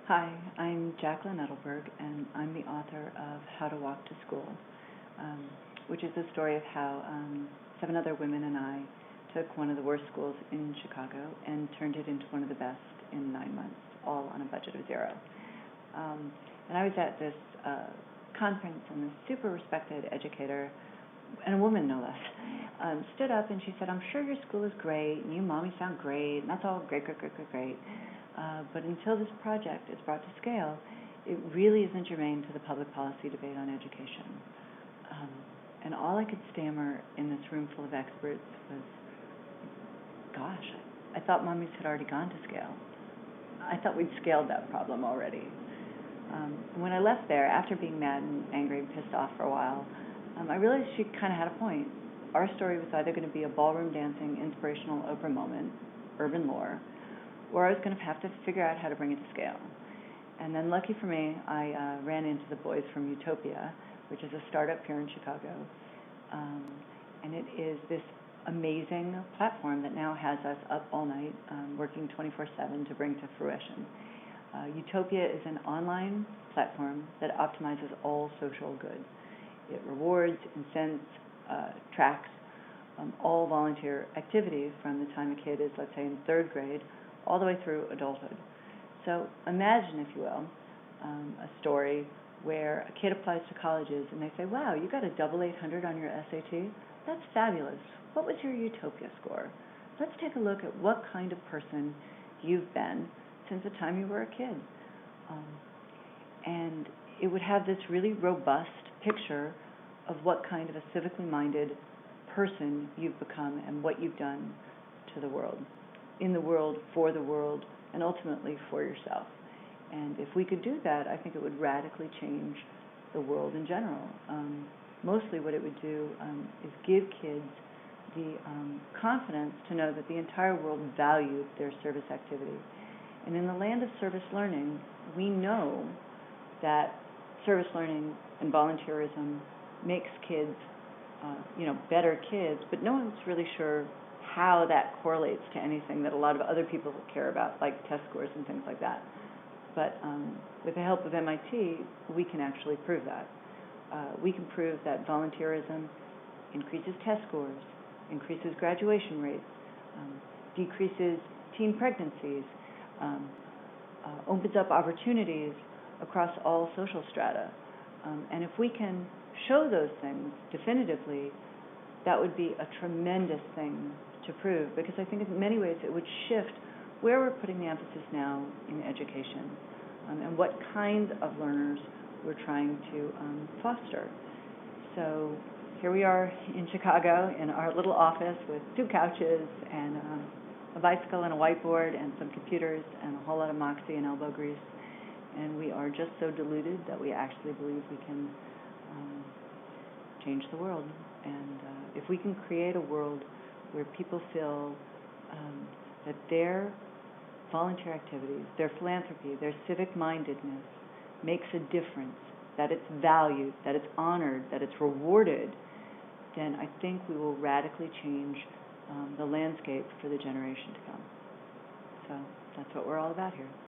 Hi, I'm Jacqueline Edelberg, and I'm the author of How to Walk to School, which is the story of how 7 other women and I took one of the worst schools in Chicago and turned it into one of the best in 9 months, all on a budget of 0. And I was at this conference, and this super respected educator, and a woman no less, stood up and she said, "I'm sure your school is great, and you mommies sound great, and that's all great. But until this project is brought to scale, it really isn't germane to the public policy debate on education." And all I could stammer in this room full of experts was, gosh, I thought mommies had already gone to scale. I thought we'd scaled that problem already. When I left there, after being mad and angry and pissed off for a while, I realized she kind of had a point. Our story was either going to be a ballroom dancing, inspirational Oprah moment, urban lore, or I was going to have to figure out how to bring it to scale. And then, lucky for me, I ran into the boys from YouTopia, which is a startup here in Chicago. And it is this amazing platform that now has us up all night, working 24/7 to bring to fruition. YouTopia is an online platform that optimizes all social good. It rewards, incents, tracks all volunteer activity from the time a kid is, let's say, in 3rd grade, all the way through adulthood. So imagine, if you will, a story where a kid applies to colleges and they say, "Wow, you got a double 800 on your SAT? That's fabulous. What was your Utopia score? Let's take a look at what kind of person you've been since the time you were a kid." And it would have this really robust picture of what kind of a civically minded person you've become and what you've done to the world, in the world, and ultimately for yourself. And if we could do that, I think it would radically change the world in general. Mostly what it would do is give kids the confidence to know that the entire world valued their service activity. And in the land of service learning, we know that service learning and volunteerism makes kids, better kids, but no one's really sure how that correlates to anything that a lot of other people care about, like test scores and things like that. But with the help of MIT, we can actually prove that. We can prove that volunteerism increases test scores, increases graduation rates, decreases teen pregnancies, opens up opportunities across all social strata. And if we can show those things definitively, that would be a tremendous thing to prove, because I think in many ways it would shift where we're putting the emphasis now in education, and what kinds of learners we're trying to foster. So here we are in Chicago in our little office with 2 couches and a bicycle and a whiteboard and some computers and a whole lot of moxie and elbow grease. And we are just so deluded that we actually believe we can change the world. And if we can create a world where people feel that their volunteer activities, their philanthropy, their civic mindedness makes a difference, that it's valued, that it's honored, that it's rewarded, then I think we will radically change the landscape for the generation to come. So that's what we're all about here.